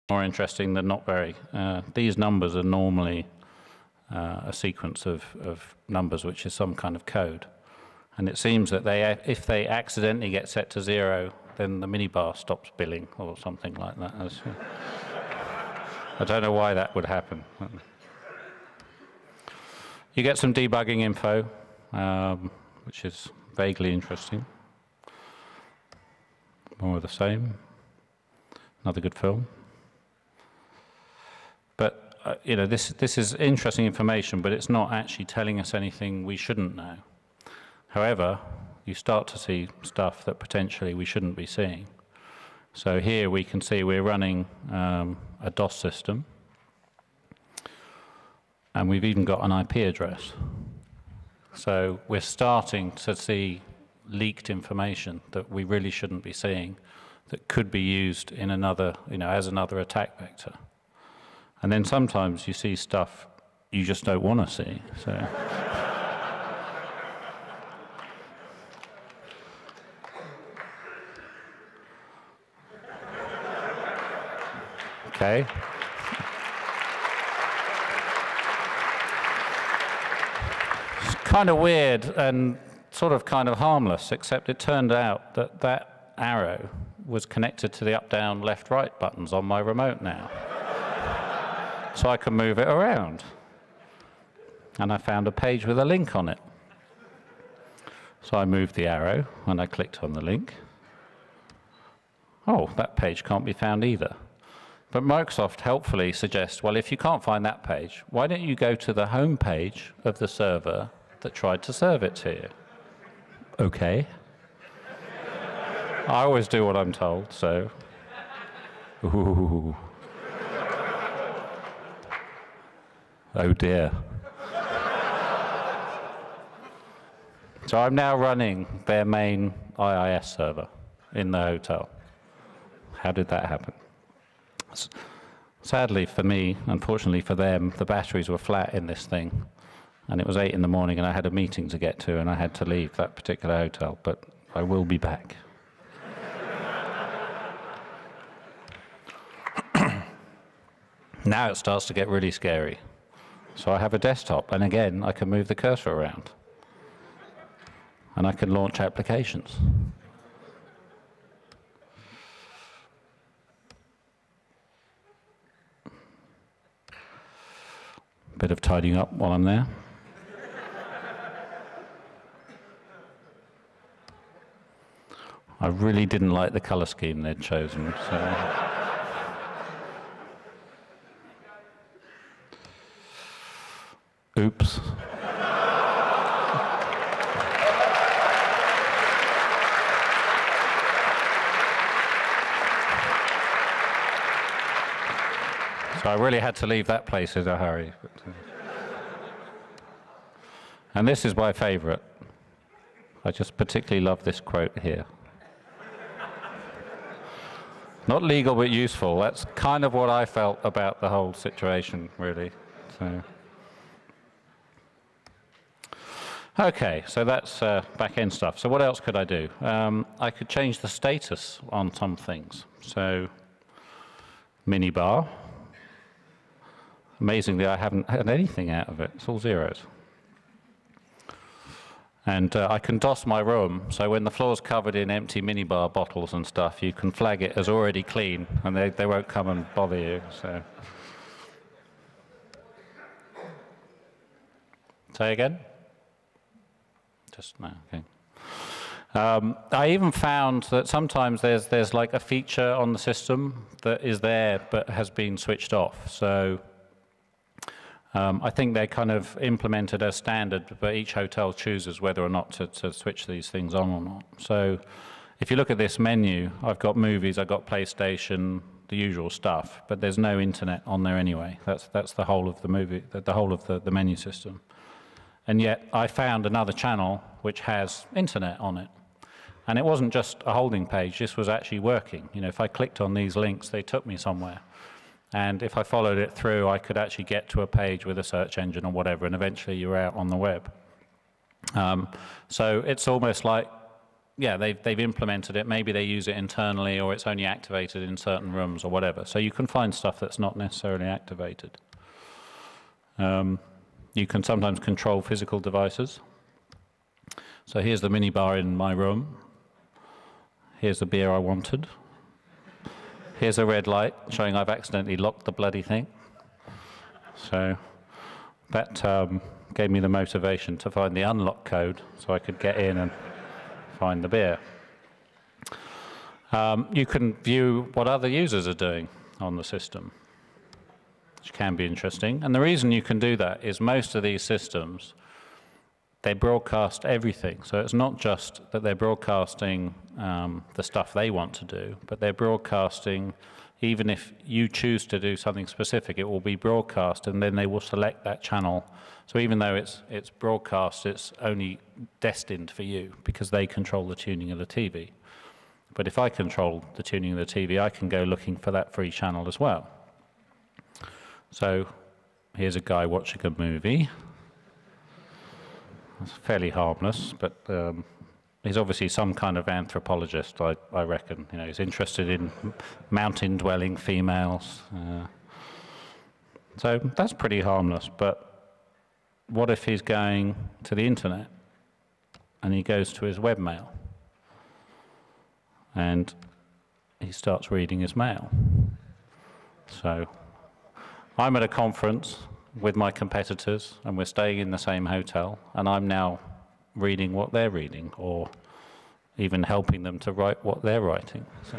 more interesting than not very. These numbers are normally a sequence of numbers which is some kind of code. And it seems that if they accidentally get set to 0, then the minibar stops billing or something like that. I don't know why that would happen. You get some debugging info, which is vaguely interesting. More of the same. Another good film. But this is interesting information, but it's not actually telling us anything we shouldn't know. However, you start to see stuff that potentially we shouldn't be seeing. So here we can see we're running a DOS system, and we've even got an IP address. So we're starting to see leaked information that we really shouldn't be seeing, that could be used in another, as another attack vector. And then sometimes you see stuff you just don't want to see. So. Okay. It's kind of weird and sort of kind of harmless, except it turned out that that arrow was connected to the up, down, left, right buttons on my remote now. So I can move it around. And I found a page with a link on it. So I moved the arrow and I clicked on the link. Oh, that page can't be found either. But Microsoft helpfully suggests, well, if you can't find that page, why don't you go to the home page of the server that tried to serve it to you? Okay. I always do what I'm told, so. Ooh. Oh dear. So I'm now running their main IIS server in the hotel. How did that happen? Sadly for me, unfortunately for them, the batteries were flat in this thing. And it was 8 in the morning and I had a meeting to get to and I had to leave that particular hotel, but I will be back. Now it starts to get really scary. So I have a desktop, and again, I can move the cursor around. And I can launch applications. Bit of tidying up while I'm there. I really didn't like the color scheme they'd chosen. So. Oops. So I really had to leave that place in a hurry. And this is my favorite. I just particularly love this quote here. Not legal, but useful. That's kind of what I felt about the whole situation, really. So. Okay, so that's back-end stuff. So what else could I do? I could change the status on some things. So minibar. Amazingly, I haven't had anything out of it. It's all zeros. And I can DOS my room, so when the floor's covered in empty minibar bottles and stuff, you can flag it as already clean, and they won't come and bother you. So. Say again? Just no, okay. I even found that sometimes there's like a feature on the system that is there but has been switched off. So I think they're kind of implemented as standard, but each hotel chooses whether or not to switch these things on or not. So if you look at this menu, I've got movies, I've got PlayStation, the usual stuff, but there's no internet on there anyway. That's the whole of the movie, the whole of the menu system. And yet I found another channel which has internet on it. And it wasn't just a holding page, this was actually working. If I clicked on these links, they took me somewhere. And if I followed it through, I could actually get to a page with a search engine or whatever, and eventually you're out on the web. So it's almost like yeah, they've implemented it. Maybe they use it internally, or it's only activated in certain rooms or whatever. So you can find stuff that's not necessarily activated. You can sometimes control physical devices. So here's the minibar in my room. Here's the beer I wanted. Here's a red light showing I've accidentally locked the bloody thing. So that gave me the motivation to find the unlock code so I could get in and find the beer. You can view what other users are doing on the system, which can be interesting. And the reason you can do that is most of these systems, they broadcast everything. So it's not just that they're broadcasting the stuff they want to do, but they're broadcasting, even if you choose to do something specific, it will be broadcast, and then they will select that channel. So even though it's broadcast, it's only destined for you because they control the tuning of the TV. But if I control the tuning of the TV, I can go looking for that free channel as well. So here's a guy watching a movie. It's fairly harmless, but he's obviously some kind of anthropologist, I reckon. You know, he's interested in mountain-dwelling females. So that's pretty harmless, but what if he's going to the internet and he goes to his webmail and he starts reading his mail? So I'm at a conference with my competitors and we're staying in the same hotel, and I'm now reading what they're reading, or even helping them to write what they're writing. So.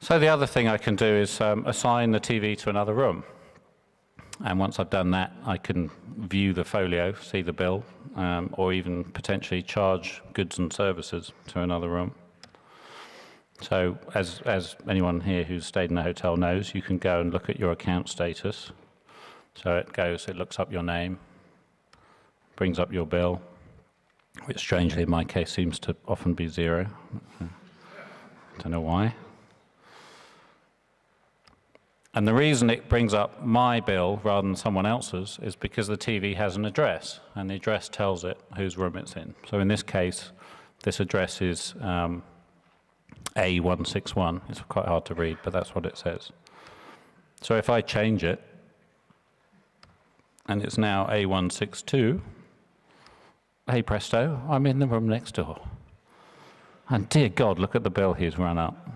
So the other thing I can do is assign the TV to another room. And once I've done that, I can view the folio, see the bill, or even potentially charge goods and services to another room. So as anyone here who's stayed in a hotel knows, you can go and look at your account status. So it looks up your name, brings up your bill, which strangely in my case seems to often be 0. Don't know why. And the reason it brings up my bill rather than someone else's is because the TV has an address, and the address tells it whose room it's in. So in this case, this address is A161. It's quite hard to read, but that's what it says. So if I change it, and it's now A162, hey presto, I'm in the room next door. And dear God, look at the bill he's run up.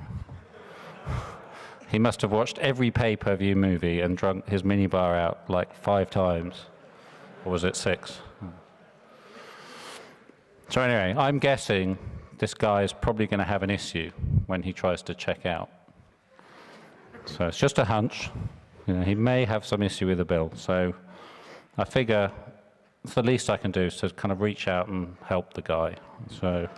He must have watched every pay-per-view movie and drunk his minibar out like 5 times. Or was it 6? So anyway, I'm guessing this guy is probably going to have an issue when he tries to check out. So it's just a hunch. You know, he may have some issue with the bill. So I figure it's the least I can do is to kind of reach out and help the guy. So.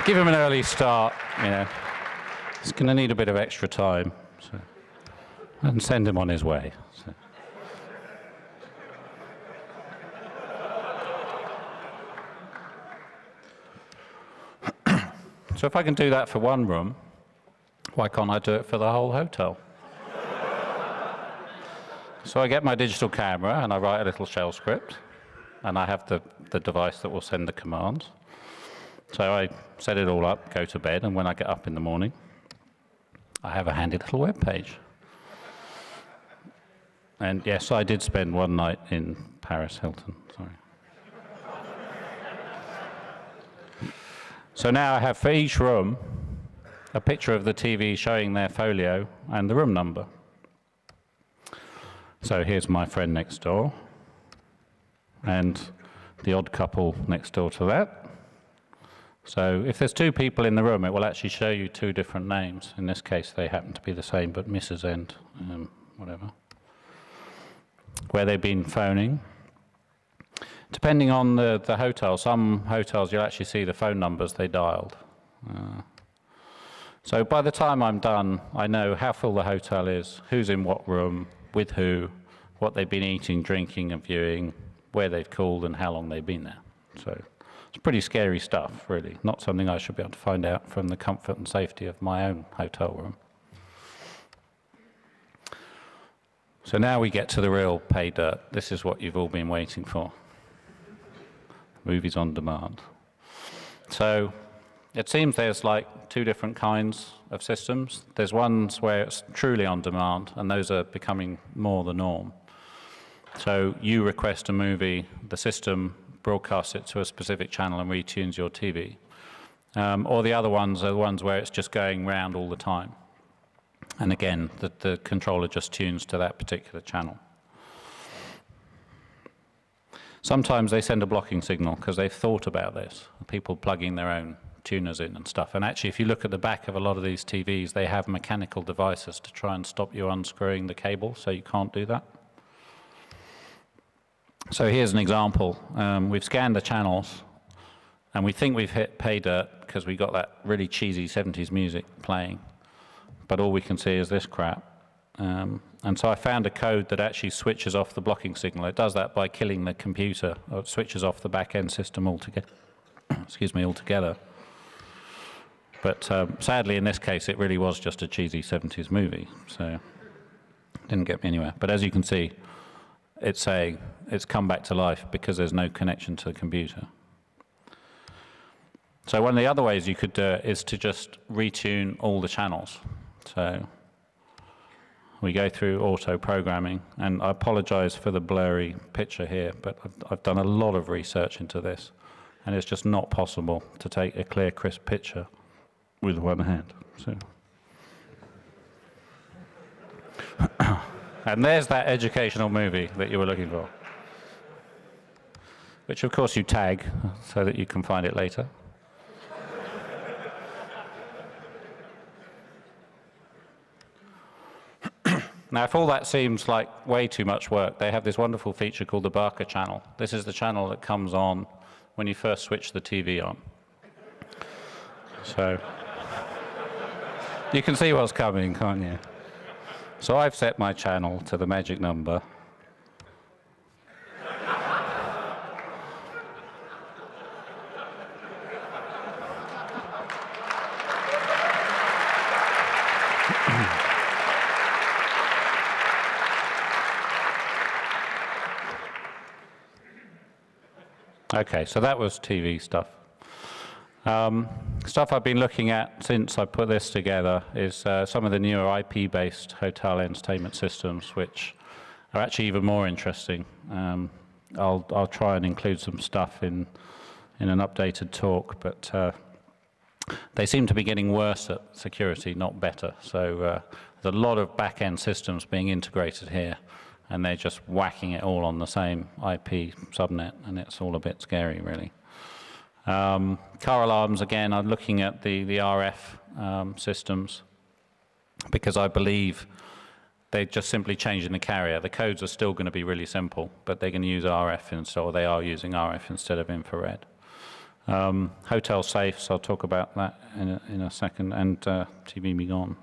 Give him an early start, you know. He's going to need a bit of extra time, so. And send him on his way. So if I can do that for one room, why can't I do it for the whole hotel? So I get my digital camera and I write a little shell script, and I have the device that will send the commands. So I set it all up, go to bed, and when I get up in the morning, I have a handy little web page. And yes, I did spend one night in Paris Hilton, sorry. So now I have for each room a picture of the TV showing their folio and the room number. So here's my friend next door, and the odd couple next door to that. So if there's 2 people in the room, it will actually show you 2 different names. In this case, they happen to be the same, but Mrs. and whatever. Where they've been phoning. Depending on the hotel, some hotels you'll actually see the phone numbers they dialed. So by the time I'm done, I know how full the hotel is, who's in what room, with who, what they've been eating, drinking and viewing, where they've called and how long they've been there. So it's pretty scary stuff, really. Not something I should be able to find out from the comfort and safety of my own hotel room. So now we get to the real pay dirt. This is what you've all been waiting for. Movies on demand. So it seems there's like two different kinds of systems. There's ones where it's truly on demand, and those are becoming more the norm. So you request a movie, the system broadcasts it to a specific channel and retunes your TV. Or the other ones are the ones where it's just going round all the time. And again, the controller just tunes to that particular channel. Sometimes they send a blocking signal because they've thought about this, people plugging their own tuners in and stuff. And actually, if you look at the back of a lot of these TVs, they have mechanical devices to try and stop you unscrewing the cable, so you can't do that. So here's an example. We've scanned the channels, and we think we've hit pay dirt because we got that really cheesy 70s music playing. But all we can see is this crap. And so I found a code that actually switches off the blocking signal. It does that by killing the computer, or it switches off the back-end system altogether. Excuse me, altogether. But sadly, in this case, it really was just a cheesy 70s movie, so it didn't get me anywhere. But as you can see, it's saying it's come back to life because there's no connection to the computer. So one of the other ways you could do it is to just retune all the channels. So we go through auto programming, and I apologize for the blurry picture here, but I've done a lot of research into this, and it's just not possible to take a clear, crisp picture with one hand. So. And there's that educational movie that you were looking for, which of course you tag so that you can find it later. Now, if all that seems like way too much work, they have this wonderful feature called the Barker channel. This is the channel that comes on when you first switch the TV on. So you can see what's coming, can't you? So I've set my channel to the magic number. Okay, so that was TV stuff. Stuff I've been looking at since I put this together is some of the newer IP-based hotel entertainment systems, which are actually even more interesting. I'll try and include some stuff in an updated talk, but they seem to be getting worse at security, not better. So there's a lot of back-end systems being integrated here, and they're just whacking it all on the same IP subnet, and it's all a bit scary, really. Car alarms, again, I'm looking at the RF systems, because I believe they're just simply changing the carrier. The codes are still going to be really simple, but they're going to use RF instead, or they are using RF instead of infrared. Hotel safes, I'll talk about that in a second, and TV be gone.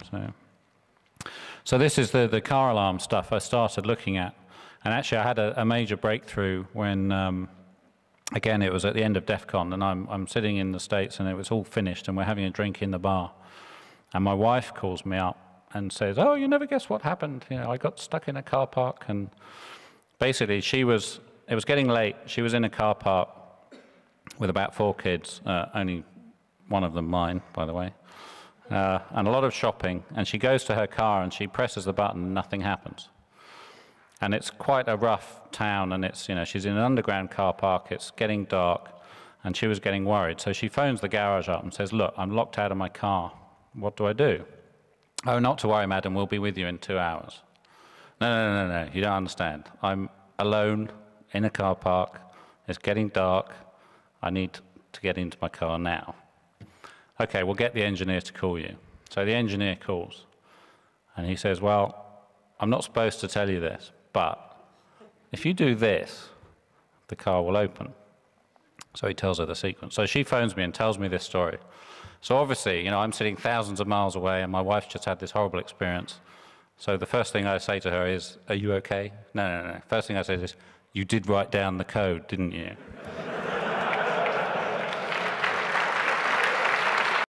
So this is the car alarm stuff I started looking at, and actually I had a major breakthrough when, again, it was at the end of DEF CON, and I'm sitting in the States, and it was all finished, and we're having a drink in the bar, and my wife calls me up and says, "Oh, you never guess what happened. You know, I got stuck in a car park," and basically it was getting late. She was in a car park with about 4 kids, only one of them mine, by the way. And a lot of shopping, and she goes to her car and she presses the button and nothing happens. And it's quite a rough town, and it's, you know, she's in an underground car park, it's getting dark, and she was getting worried. So she phones the garage up and says, "Look, I'm locked out of my car. What do I do?" "Oh, not to worry, madam, we'll be with you in 2 hours. No, you don't understand. I'm alone in a car park, it's getting dark, I need to get into my car now." "Okay, we'll get the engineer to call you." So the engineer calls, and he says, "Well, I'm not supposed to tell you this, but if you do this, the car will open." So he tells her the sequence. So she phones me and tells me this story. So obviously, you know, I'm sitting thousands of miles away, and my wife's just had this horrible experience. So the first thing I say to her is, "Are you okay?" No. First thing I say is, You did write down the code, didn't you?